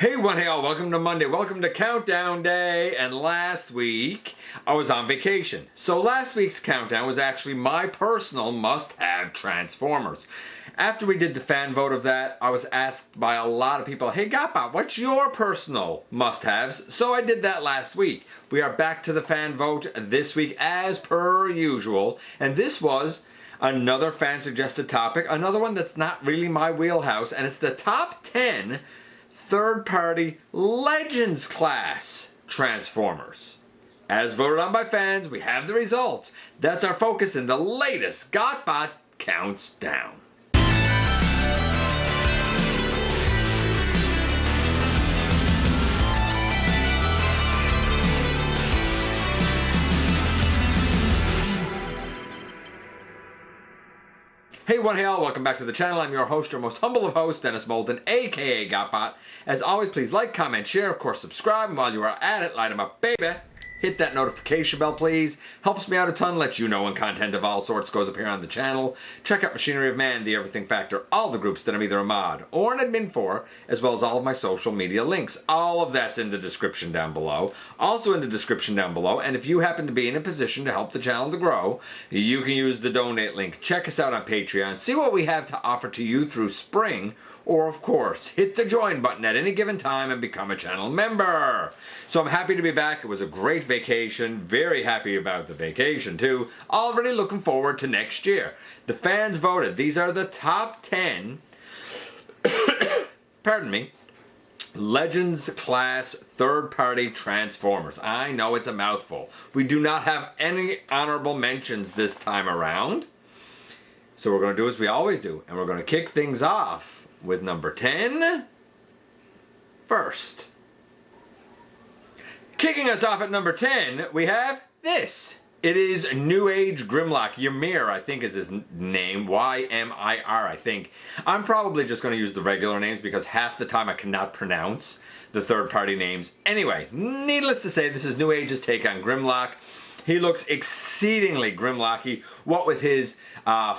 Hey all, welcome to Monday, welcome to Countdown Day, and last week I was on vacation. So last week's countdown was actually my personal must-have Transformers. After we did the fan vote of that, I was asked by a lot of people, hey GotBot, what's your personal must-haves? So I did that last week. We are back to the fan vote this week as per usual, and this was another fan-suggested topic, another one that's not really my wheelhouse, and it's the top 10 third-party Legends class Transformers. As voted on by fans, we have the results. That's our focus in the latest GotBot Counts Down. Hey all, welcome back to the channel. I'm your host, your most humble of hosts, Dennis Moulton, aka GotBot. As always, please like, comment, share, of course subscribe, and while you are at it, light 'em up, baby. Hit that notification bell, please. Helps me out a ton, lets you know when content of all sorts goes up here on the channel. Check out Machinery of Man, The Everything Factor, all the groups that I'm either a mod or an admin for, as well as all of my social media links. All of that's in the description down below. Also in the description down below, and if you happen to be in a position to help the channel to grow, you can use the donate link. Check us out on Patreon. See what we have to offer to you through spring. Or, of course, hit the join button at any given time and become a channel member. So I'm happy to be back. It was a great vacation. Very happy about the vacation, too. Already looking forward to next year. The fans voted. These are the top 10, pardon me, Legends class third-party Transformers. I know it's a mouthful. We do not have any honorable mentions this time around. So we're going to do as we always do. And we're going to kick things off with number 10 first. Kicking us off at number 10, we have this. It is New Age Grimlock. Ymir, I think is his name. Y-M-I-R, I think. I'm probably just going to use the regular names because half the time I cannot pronounce the third-party names. Anyway, needless to say, this is New Age's take on Grimlock. He looks exceedingly Grimlocky, what with his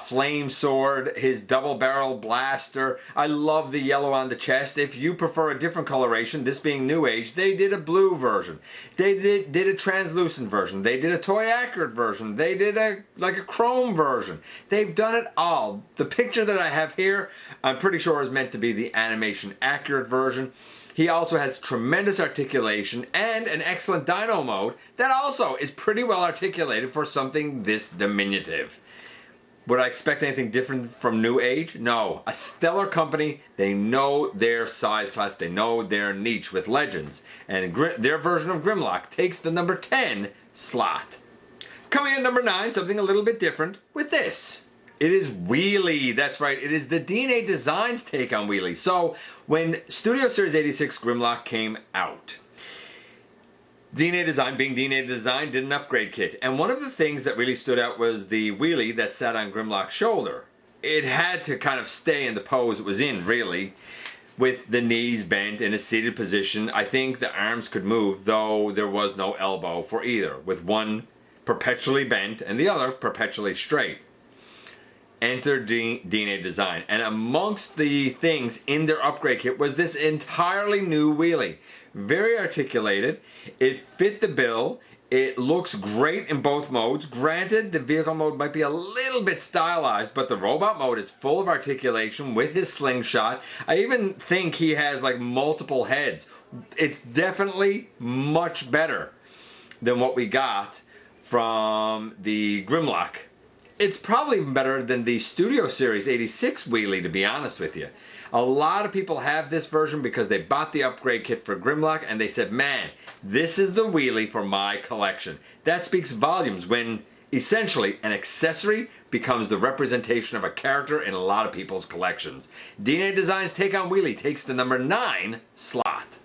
flame sword, his double barrel blaster. I love the yellow on the chest. If you prefer a different coloration, this being New Age, they did a blue version. They did a translucent version. They did a toy accurate version. They did a chrome version. They've done it all. The picture that I have here, I'm pretty sure is meant to be the animation accurate version. He also has tremendous articulation and an excellent dyno mode that also is pretty well articulated for something this diminutive. Would I expect anything different from New Age? No. A stellar company. They know their size class. They know their niche with Legends. And their version of Grimlock takes the number 10 slot. Coming in at number 9, something a little bit different with this. It is Wheelie. That's right. It is the DNA Designs take on Wheelie. So when Studio Series 86 Grimlock came out, DNA Design, being DNA Design, did an upgrade kit. And one of the things that really stood out was the Wheelie that sat on Grimlock's shoulder. It had to kind of stay in the pose it was in, really, with the knees bent in a seated position. I think the arms could move, though there was no elbow for either, with one perpetually bent and the other perpetually straight. Enter DNA Design, and amongst the things in their upgrade kit was this entirely new Wheelie. Very articulated, it fit the bill, it looks great in both modes. Granted, the vehicle mode might be a little bit stylized, but the robot mode is full of articulation with his slingshot. I even think he has like multiple heads. It's definitely much better than what we got from the Grimlock. It's probably even better than the Studio Series 86 Wheelie, to be honest with you. A lot of people have this version because they bought the upgrade kit for Grimlock and they said, man, this is the Wheelie for my collection. That speaks volumes when essentially an accessory becomes the representation of a character in a lot of people's collections. DNA Design's take on Wheelie takes the number 9 slot.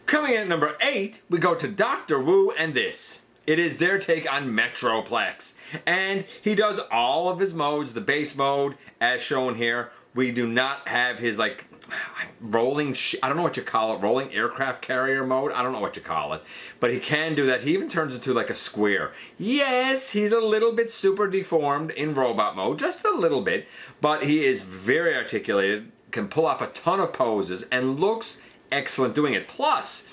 Coming in at number 8, we go to Dr.wu and this. It is their take on Metroplex. And he does all of his modes, the base mode, as shown here. We do not have his, like, rolling, I don't know what you call it, rolling aircraft carrier mode. I don't know what you call it. But he can do that. He even turns into, like, a square. Yes, he's a little bit super deformed in robot mode, just a little bit. But he is very articulated, can pull off a ton of poses, and looks excellent doing it. Plus,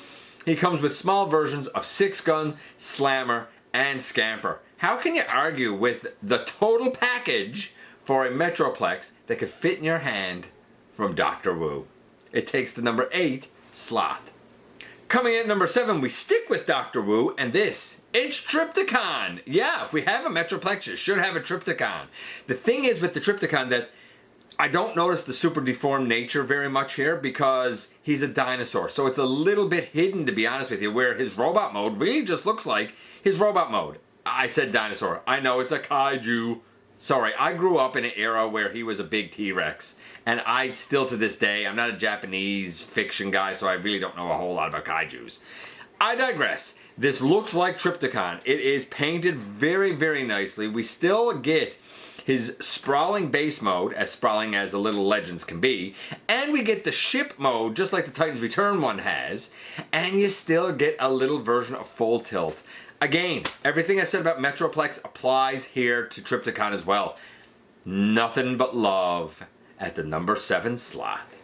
he comes with small versions of 6-gun, slammer, and scamper. How can you argue with the total package for a Metroplex that could fit in your hand from Dr.wu? It takes the number 8 slot. Coming in at number 7, we stick with Dr.wu, and this, it's Trypicon. Yeah, if we have a Metroplex, you should have a Trypicon. The thing is with the Trypicon that I don't notice the super deformed nature very much here because he's a dinosaur. So it's a little bit hidden, to be honest with you, where his robot mode really just looks like his robot mode. I said dinosaur. I know it's a kaiju. Sorry, I grew up in an era where he was a big T-Rex. And I still to this day, I'm not a Japanese fiction guy, so I really don't know a whole lot about kaijus. I digress. This looks like Trypicon. It is painted very, very nicely. We still get his sprawling base mode, as sprawling as the little legends can be, and we get the ship mode, just like the Titan's Return one has, and you still get a little version of full tilt. Again, everything I said about Metroplex applies here to Trypicon as well. Nothing but love at the number 7 slot.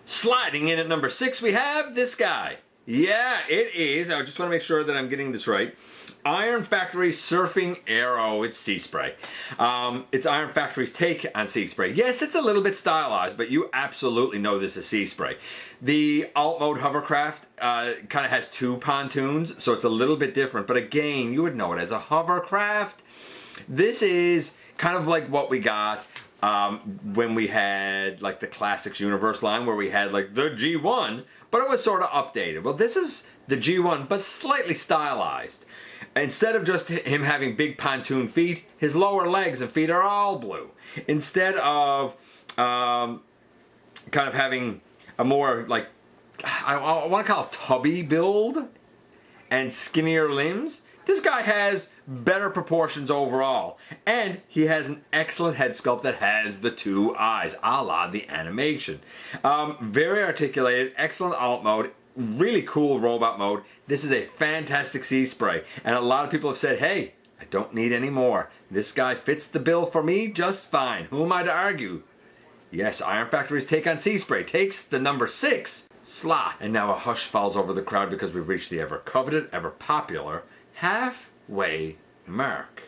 Sliding in at number 6, we have this guy. Yeah, it is. I just want to make sure that I'm getting this right. Iron Factory Surfing Arrow. It's Sea Spray. It's Iron Factory's take on Sea Spray. Yes, it's a little bit stylized, but you absolutely know this is Sea Spray. The alt mode hovercraft kind of has 2 pontoons, so it's a little bit different. But again, you would know it as a hovercraft. This is kind of like what we got when we had like the Classics Universe line, where we had like the G1, but it was sort of updated. Well, this is the G1, but slightly stylized. Instead of just him having big pontoon feet, his lower legs and feet are all blue. Instead of kind of having a more like, I want to call it tubby build and skinnier limbs, this guy has better proportions overall. And he has an excellent head sculpt that has the 2 eyes, a la the animation. Very articulated, excellent alt mode. Really cool robot mode. This is a fantastic Sea Spray, and a lot of people have said, hey, I don't need any more. This guy fits the bill for me just fine. Who am I to argue? Yes, Iron Factory's take on Sea Spray takes the number 6 slot. And now a hush falls over the crowd because we've reached the ever coveted, ever popular halfway mark.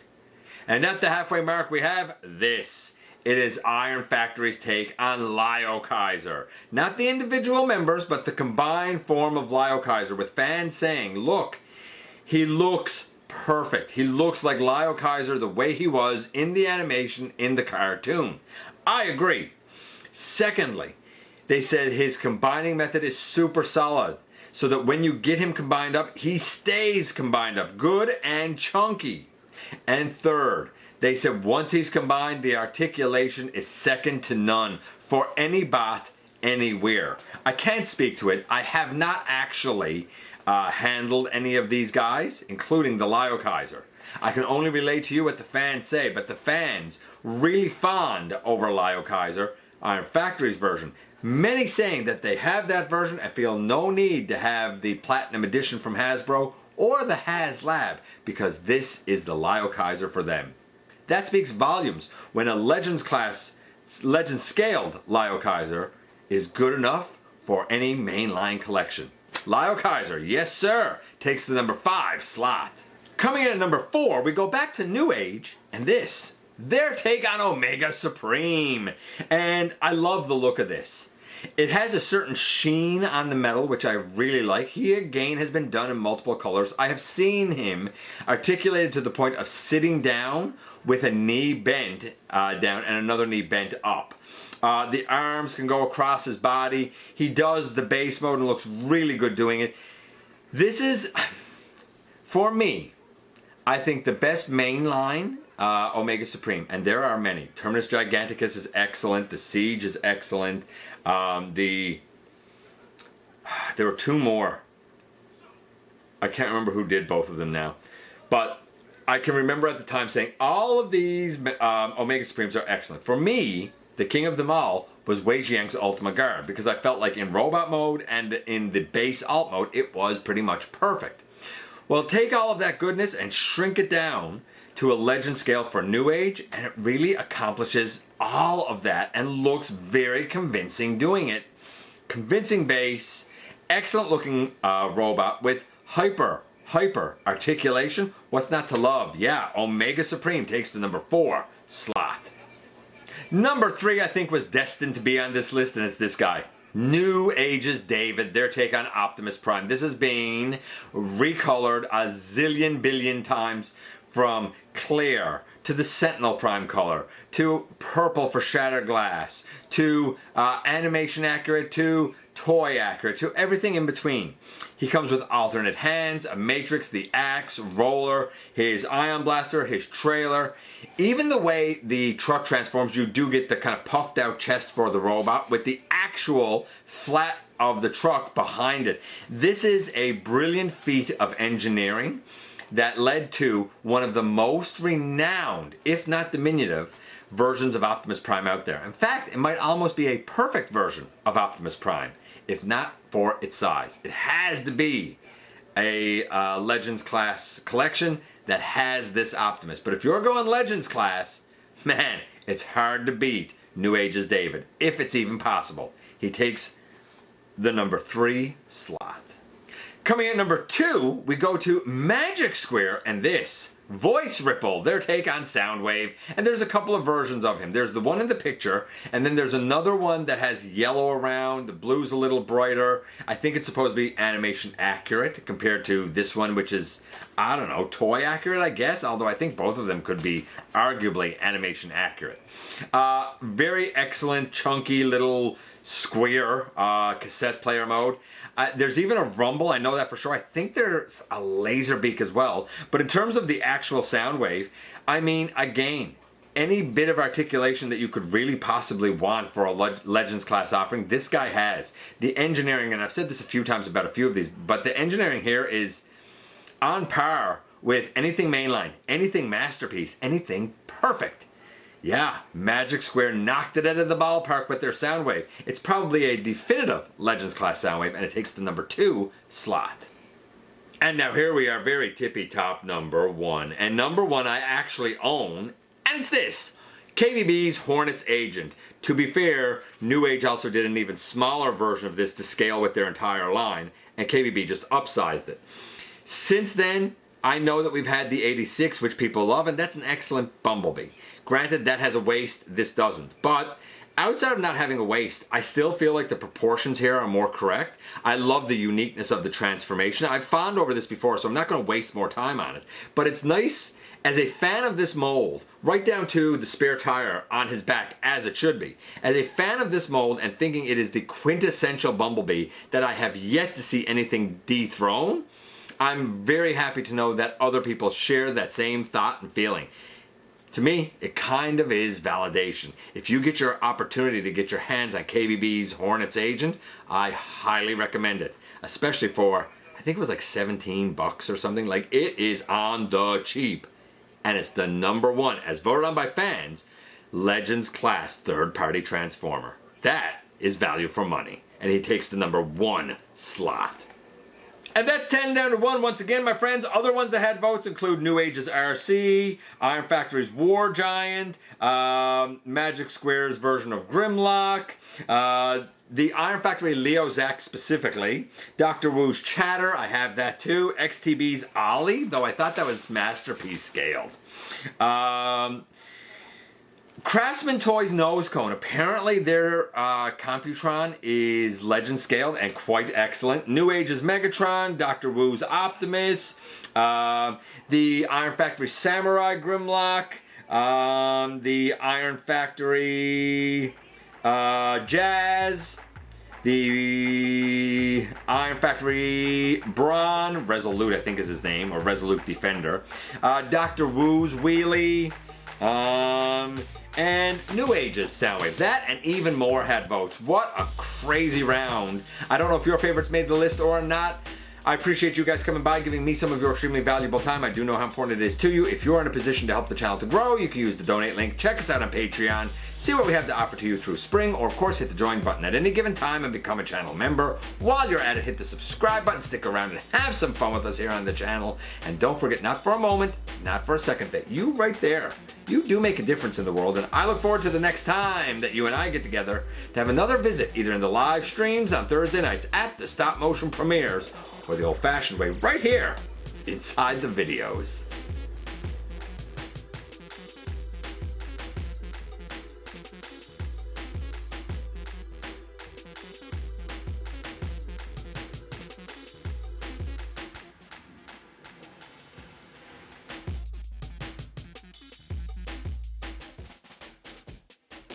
And at the halfway mark we have this. It is Iron Factory's take on Lioiser. Not the individual members, but the combined form of Lioiser, with fans saying, look, he looks perfect. He looks like Lioiser the way he was in the animation in the cartoon. I agree. Secondly, they said his combining method is super solid, so that when you get him combined up, he stays combined up, good and chunky. And third, they said once he's combined, the articulation is second to none for any bot anywhere. I can't speak to it. I have not actually handled any of these guys, including the Lioiser. I can only relate to you what the fans say, but the fans really fond over Lioiser, Iron Factory's version. Many saying that they have that version and feel no need to have the Platinum Edition from Hasbro or the HasLab, because this is the Lioiser for them. That speaks volumes when a Legends scaled Lioiser is good enough for any mainline collection. Lioiser, yes sir, takes the number 5 slot. Coming in at number 4, we go back to New Age, and this, their take on Omega Supreme. And I love the look of this. It has a certain sheen on the metal, which I really like. He again has been done in multiple colors. I have seen him articulated to the point of sitting down with a knee bent down and another knee bent up. The arms can go across his body. He does the base mode and looks really good doing it. This is, for me, I think the best mainline Omega Supreme, and there are many. Terminus Giganticus is excellent. The Siege is excellent. There were 2 more. I can't remember who did both of them now, but I can remember at the time saying all of these Omega Supremes are excellent. For me, the king of them all was Wei Jiang's Ultima Guard, because I felt like in robot mode and in the base alt mode, it was pretty much perfect. Well, take all of that goodness and shrink it down to a legend scale for New Age, and it really accomplishes all of that and looks very convincing doing it. Convincing base Excellent looking robot with hyper articulation. What's not to love? Yeah, Omega Supreme takes the number 4 slot. Number 3 I think was destined to be on this list, and it's this guy. New Age's David, their take on Optimus Prime. This has been recolored a zillion billion times, from clear to the Sentinel Prime color, to purple for Shattered Glass, to animation accurate, to toy accurate, to everything in between. He comes with alternate hands, a matrix, the axe, roller, his ion blaster, his trailer. Even the way the truck transforms, you do get the kind of puffed out chest for the robot with the actual flat of the truck behind it. This is a brilliant feat of engineering that led to one of the most renowned, if not diminutive, versions of Optimus Prime out there. In fact, it might almost be a perfect version of Optimus Prime, if not for its size. It has to be a Legends class collection that has this Optimus. But if you're going Legends class, man, it's hard to beat New Age's David, if it's even possible. He takes the number 3 slot. Coming in at number 2, we go to Magic Square and this. Voice Ripple, their take on Soundwave. And there's a couple of versions of him. There's the one in the picture, and then there's another one that has yellow around. The blue's a little brighter. I think it's supposed to be animation accurate compared to this one, which is, I don't know, toy accurate, I guess. Although I think both of them could be arguably animation accurate. Very excellent, chunky little square cassette player mode. There's even a rumble, I know that for sure. I think there's a laser beak as well. But in terms of the actual sound wave, I mean, again, any bit of articulation that you could really possibly want for a Legends class offering, this guy has. The engineering, and I've said this a few times about a few of these, but the engineering here is on par with anything mainline, anything masterpiece, anything perfect. Yeah, Magic Square knocked it out of the ballpark with their Soundwave. It's probably a definitive Legends class Soundwave, and it takes the number 2 slot. And now here we are, very tippy top number 1. And number 1 I actually own, and it's this. KBB's Hornets Agent. To be fair, New Age also did an even smaller version of this to scale with their entire line, and KBB just upsized it. Since then, I know that we've had the 86, which people love, and that's an excellent Bumblebee. Granted, that has a waist, this doesn't. But outside of not having a waist, I still feel like the proportions here are more correct. I love the uniqueness of the transformation. I've fawned over this before, so I'm not going to waste more time on it. But it's nice, as a fan of this mold, right down to the spare tire on his back, as it should be. As a fan of this mold and thinking it is the quintessential Bumblebee that I have yet to see anything dethrone, I'm very happy to know that other people share that same thought and feeling. To me, it kind of is validation. If you get your opportunity to get your hands on KBB's Hornets Agent, I highly recommend it. Especially for, I think it was like 17 bucks or something. Like, it is on the cheap. And it's the number 1, as voted on by fans, Legends class third-party transformer. That is value for money. And he takes the number 1 slot. And that's 10 down to 1 once again, my friends. Other ones that had votes include New Age's RC, Iron Factory's War Giant, Magic Square's version of Grimlock, the Iron Factory Leo Zack specifically, Dr.Wu's Chatter, I have that too, XTB's Ollie, though I thought that was Masterpiece scaled. Craftsman Toys Nose Cone. Apparently their Computron is Legend scaled and quite excellent. New Age's Megatron, Dr. Wu's Optimus, the Iron Factory Samurai Grimlock, the Iron Factory Jazz, the Iron Factory Brawn, Resolute I think is his name, or Resolute Defender, Dr. Wu's Wheelie, and New Age's Soundwave. That and even more had votes. What a crazy round. I don't know if your favorites made the list or not. I appreciate you guys coming by, giving me some of your extremely valuable time. I do know how important it is to you. If you're in a position to help the channel to grow, you can use the donate link. Check us out on Patreon. See what we have to offer to you through Spring, or of course hit the join button at any given time and become a channel member. While you're at it, hit the subscribe button, stick around and have some fun with us here on the channel. And don't forget, not for a moment, not for a second, that you right there, you do make a difference in the world, and I look forward to the next time that you and I get together to have another visit, either in the live streams on Thursday nights at the stop motion premieres, or the old-fashioned way right here inside the videos.